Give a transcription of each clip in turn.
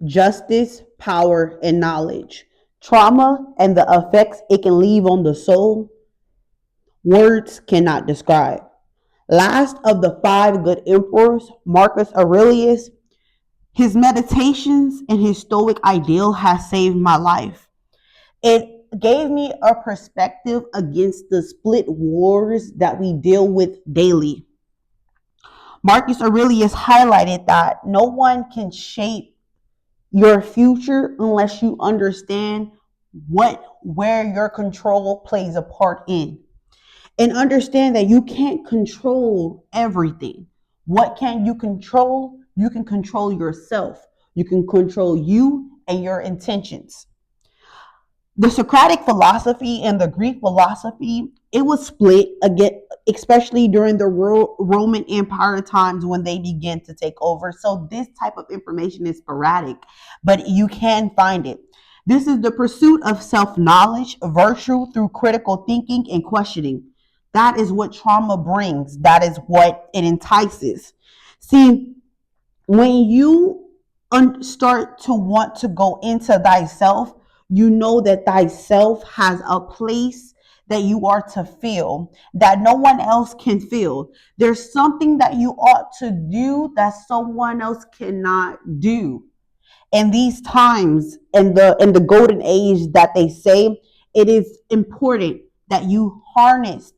justice, power, and knowledge. Trauma and the effects it can leave on the soul, words cannot describe. Last of the five good emperors, Marcus Aurelius, his meditations and his stoic ideal has saved my life. It gave me a perspective against the split wars that we deal with daily. Marcus Aurelius highlighted that no one can shape your future unless you understand where your control plays a part in. And understand that you can't control everything. What can you control? You can control yourself. You can control you and your intentions. The Socratic philosophy and the Greek philosophy, it was split again, especially during the Roman Empire times when they began to take over. So this type of information is sporadic, but you can find it. This is the pursuit of self-knowledge, virtue through critical thinking and questioning. That is what trauma brings. That is what it entices. See, when you start to want to go into thyself, you know that thyself has a place that you are to feel that no one else can feel. There's something that you ought to do that someone else cannot do. And these times in the golden age that they say, it is important that you harness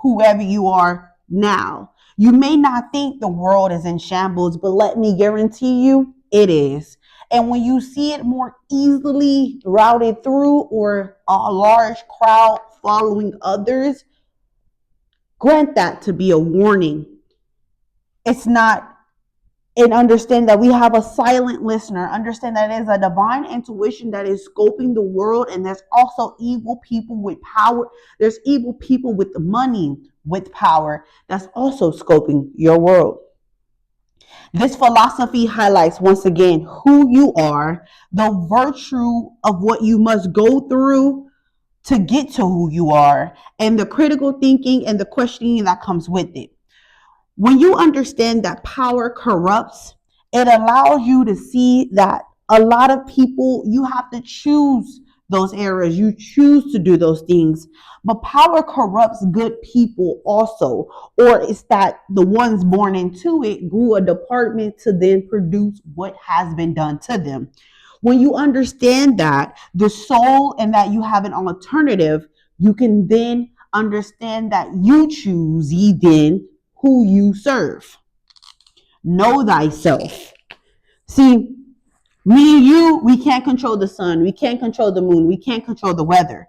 whoever you are now. You may not think the world is in shambles, but let me guarantee you it is. And when you see it more easily routed through or a large crowd following others, grant that to be a warning. It's not. And understand that we have a silent listener. Understand that it is a divine intuition that is scoping the world, and there's also evil people with power. There's evil people with money, with power, that's also scoping your world. This philosophy highlights once again who you are, the virtue of what you must go through to get to who you are, and the critical thinking and the questioning that comes with it. When you understand that power corrupts, it allows you to see that a lot of people, you have to choose those areas. You choose to do those things. But power corrupts good people also. Or it's that the ones born into it grew a department to then produce what has been done to them. When you understand that the soul and that you have an alternative, you can then understand that you choose ye then who you serve. Know thyself. See, me and you, we can't control the sun. We can't control the moon. We can't control the weather.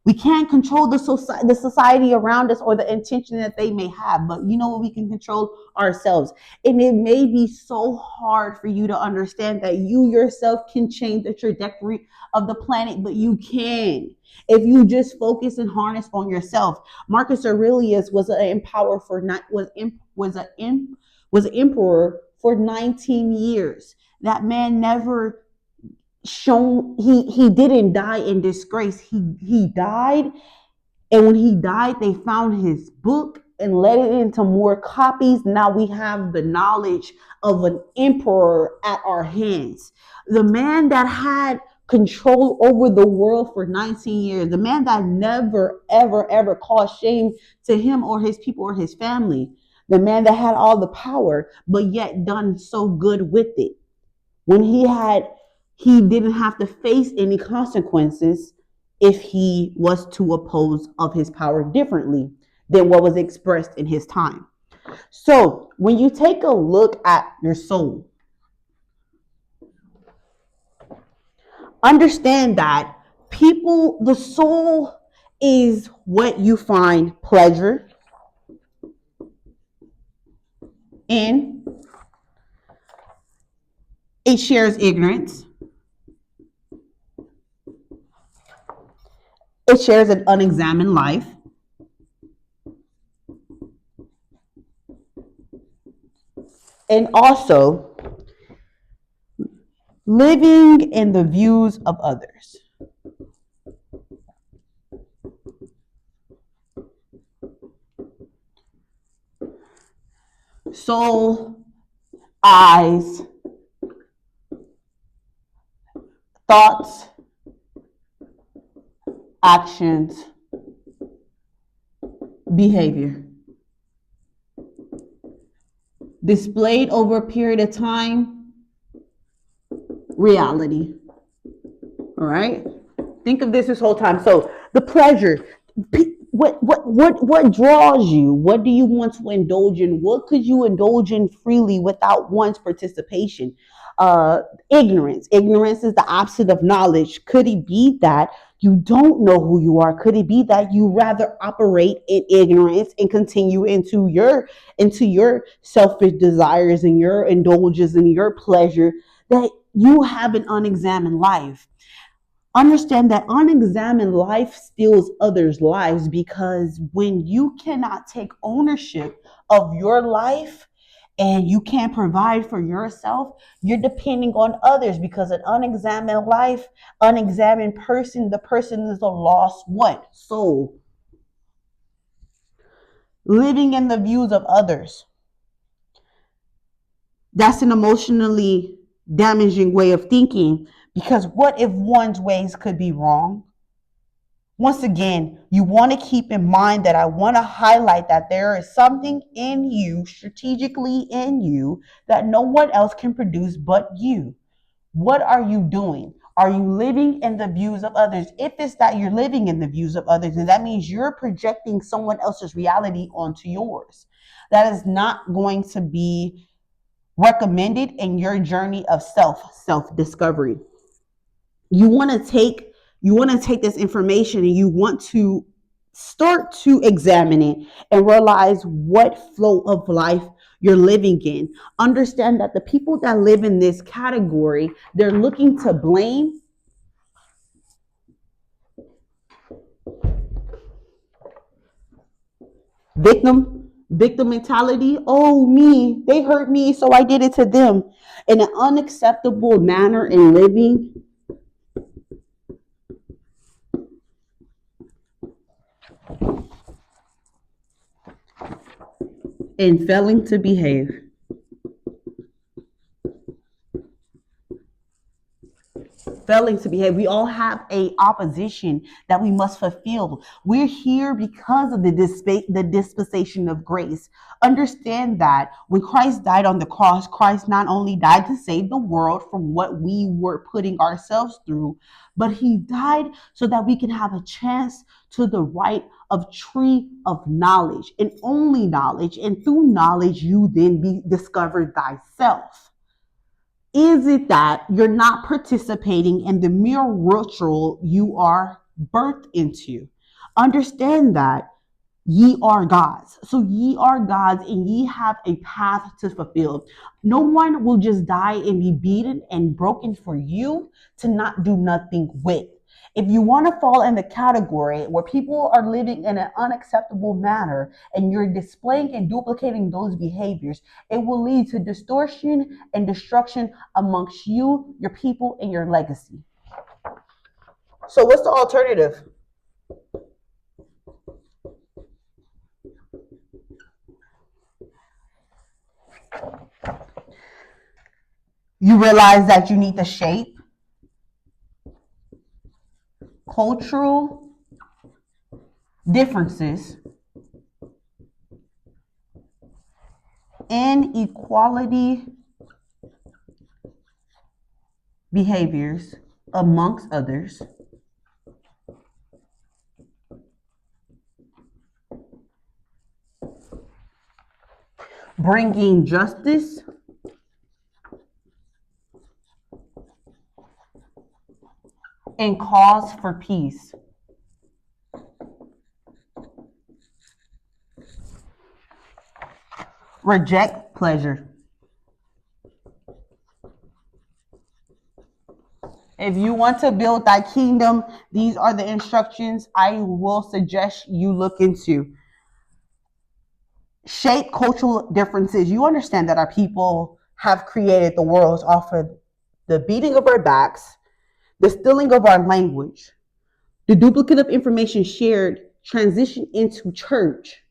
We can't control the society around us or the intention that they may have, but you know what? We can control ourselves. And it may be so hard for you to understand that you yourself can change the trajectory of the planet, but you can if you just focus and harness on yourself. Marcus Aurelius was an empower for not was an emperor for 19 years. That man never shown he didn't die in disgrace. He died, and when he died they found his book and let it into more copies. Now we have the knowledge of an emperor at our hands, the man that had control over the world for 19 years, the man that never ever caused shame to him or his people or his family, the man that had all the power but yet done so good with it. When he didn't have to face any consequences if he was to oppose of his power differently than what was expressed in his time. So when you take a look at your soul, understand that the soul is what you find pleasure in. It shares ignorance. It shares an unexamined life. And also living in the views of others. Soul, eyes, thoughts, actions, behavior. Displayed over a period of time, reality. All right? Think of this whole time. So the pleasure, what draws you? What do you want to indulge in? What could you indulge in freely without one's participation? Ignorance. Ignorance is the opposite of knowledge. Could it be that you don't know who you are? Could it be that you rather operate in ignorance and continue into your selfish desires and your indulgences and your pleasure, that you have an unexamined life? Understand that unexamined life steals others' lives, because when you cannot take ownership of your life and you can't provide for yourself, you're depending on others, because an unexamined life, unexamined person, the person is a lost what? Soul. Living in the views of others. That's an emotionally damaging way of thinking, because what if one's ways could be wrong? Once again, you want to keep in mind that I want to highlight that there is something in you, strategically in you, that no one else can produce but you. What are you doing? Are you living in the views of others? If it's that you're living in the views of others, then that means you're projecting someone else's reality onto yours. That is not going to be recommended in your journey of self-discovery. You want to take this information and you want to start to examine it and realize what flow of life you're living in. Understand that the people that live in this category, they're looking to blame, victim mentality. Oh, me, they hurt me, so I did it to them. In an unacceptable manner in living, and failing to behave. Failing to behave. We all have a opposition that we must fulfill. We're here because of the dispensation of grace. Understand that when Christ died on the cross, Christ not only died to save the world from what we were putting ourselves through, but he died so that we can have a chance to the right of tree of knowledge, and only knowledge. And through knowledge, you then be discovered thyself. Is it that you're not participating in the mere ritual you are birthed into? Understand that ye are gods. So ye are gods and ye have a path to fulfill. No one will just die and be beaten and broken for you to not do nothing with. If you want to fall in the category where people are living in an unacceptable manner and you're displaying and duplicating those behaviors, it will lead to distortion and destruction amongst you, your people, and your legacy. So what's the alternative? You realize that you need to shape cultural differences, inequality behaviors amongst others, bringing justice and cause for peace. Reject pleasure. If you want to build thy kingdom, these are the instructions I will suggest you look into. Shape cultural differences. You understand that our people have created the worlds off of the beating of our backs, the stealing of our language, the duplicate of information shared, transition into church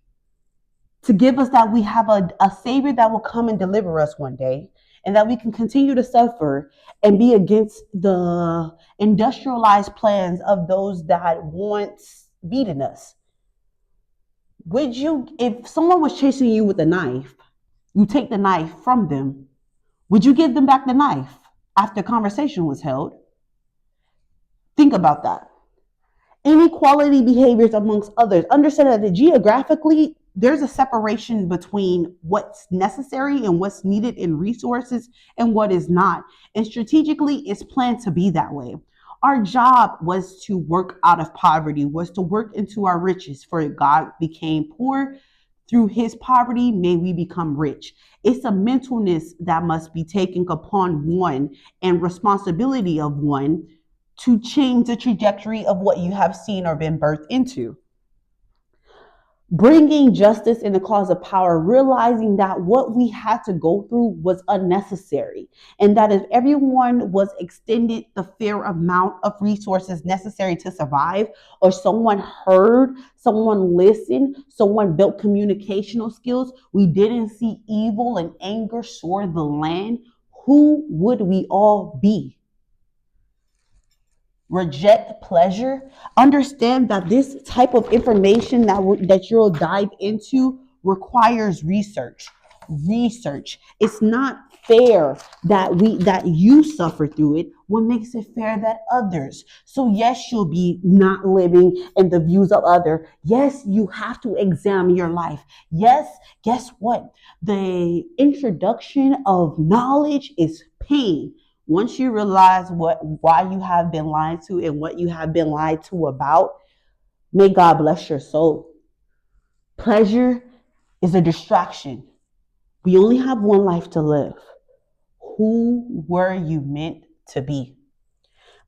to give us that we have a Savior that will come and deliver us one day. and that we can continue to suffer and be against the industrialized plans of those that once beaten us. Would you, if someone was chasing you with a knife, you take the knife from them, would you give them back the knife after conversation was held? Think about that. Inequality behaviors amongst others. Understand that geographically, there's a separation between what's necessary and what's needed in resources and what is not. And strategically, it's planned to be that way. Our job was to work out of poverty, was to work into our riches, for God became poor. Through his poverty, may we become rich. It's a mentalness that must be taken upon one and responsibility of one to change the trajectory of what you have seen or been birthed into. Bringing justice in the cause of power, realizing that what we had to go through was unnecessary, and that if everyone was extended the fair amount of resources necessary to survive, or someone heard, someone listened, someone built communicational skills, we didn't see evil and anger soar the land, who would we all be? Reject pleasure. Understand that this type of information that you'll dive into requires research. It's not fair that you suffer through it. What makes it fair that others? So yes, you'll be not living in the views of other. Yes, you have to examine your life. Yes, guess what? The introduction of knowledge is pain. Once you realize why you have been lied to and what you have been lied to about, may God bless your soul. Pleasure is a distraction. We only have one life to live. Who were you meant to be?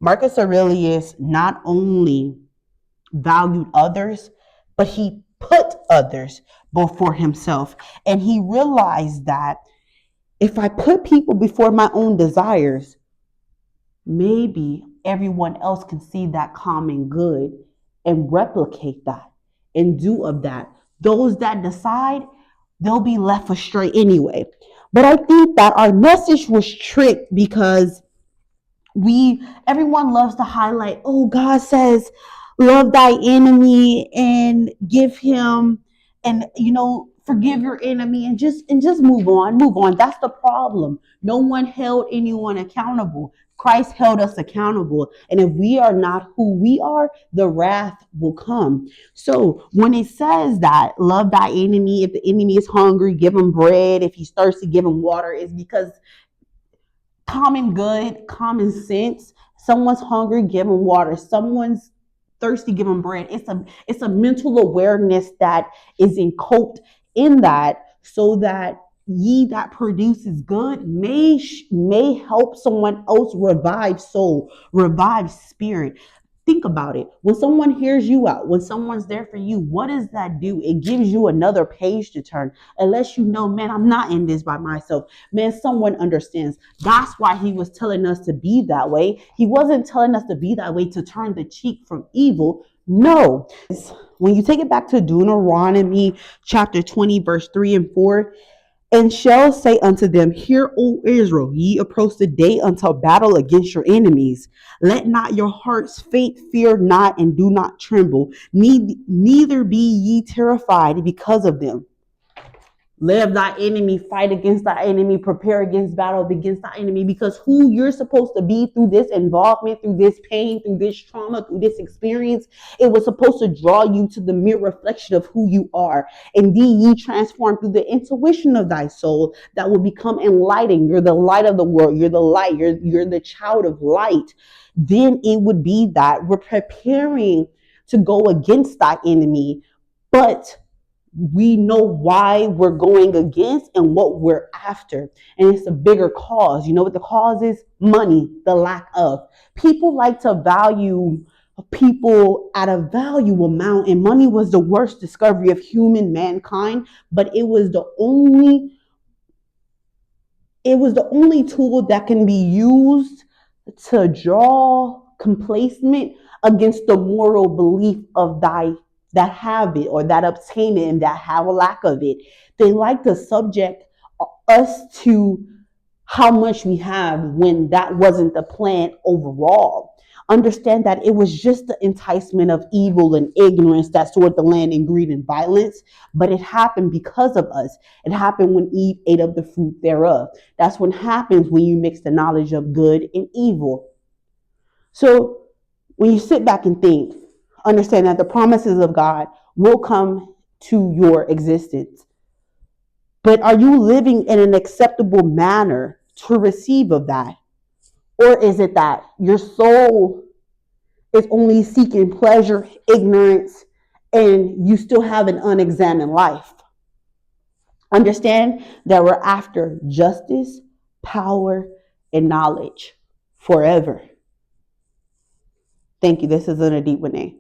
Marcus Aurelius not only valued others, but he put others before himself. And he realized that if I put people before my own desires, maybe everyone else can see that common good and replicate that and do of that. Those that decide, they'll be left astray anyway. But I think that our message was tricked because everyone loves to highlight, oh, God says, love thy enemy and give him, and forgive your enemy, and just move on. That's the problem. No one held anyone accountable. Christ held us accountable, and if we are not who we are, the wrath will come. So when it says that love thy enemy, if the enemy is hungry, give him bread, if he's thirsty, give him water, is because common good, common sense. Someone's hungry, give them water. Someone's thirsty, give them bread. It's a mental awareness that is encoded in that, so that ye that produces good may help someone else revive soul, revive spirit. Think about it. When someone hears you out, when someone's there for you, what does that do? It gives you another page to turn. Unless you know, man, I'm not in this by myself. Man, someone understands. That's why he was telling us to be that way. He wasn't telling us to be that way to turn the cheek from evil. No. When you take it back to Deuteronomy chapter 20, verse 3 and 4, and shall say unto them, hear, O Israel, ye approach the day unto battle against your enemies. Let not your hearts faint, fear not, and do not tremble. Neither be ye terrified because of them. Live thy enemy, fight against thy enemy, prepare against battle against thy enemy, because who you're supposed to be through this involvement, through this pain, through this trauma, through this experience, it was supposed to draw you to the mere reflection of who you are. Indeed, ye transform through the intuition of thy soul that will become enlightened. You're the light of the world. You're the light. You're the child of light. Then it would be that we're preparing to go against thy enemy, but we know why we're going against and what we're after. And it's a bigger cause. You know what the cause is? Money, the lack of. People like to value people at a value amount, and money was the worst discovery of human mankind, but it was the only tool that can be used to draw complacement against the moral belief of that have it or that obtain it and that have a lack of it. They like to subject us to how much we have when that wasn't the plan overall. Understand that it was just the enticement of evil and ignorance that stored the land in greed and violence, but it happened because of us. It happened when Eve ate of the fruit thereof. That's what happens when you mix the knowledge of good and evil. So when you sit back and think, understand that the promises of God will come to your existence. But are you living in an acceptable manner to receive of that? Or is it that your soul is only seeking pleasure, ignorance, and you still have an unexamined life? Understand that we're after justice, power, and knowledge forever. Thank you. This is a deep one.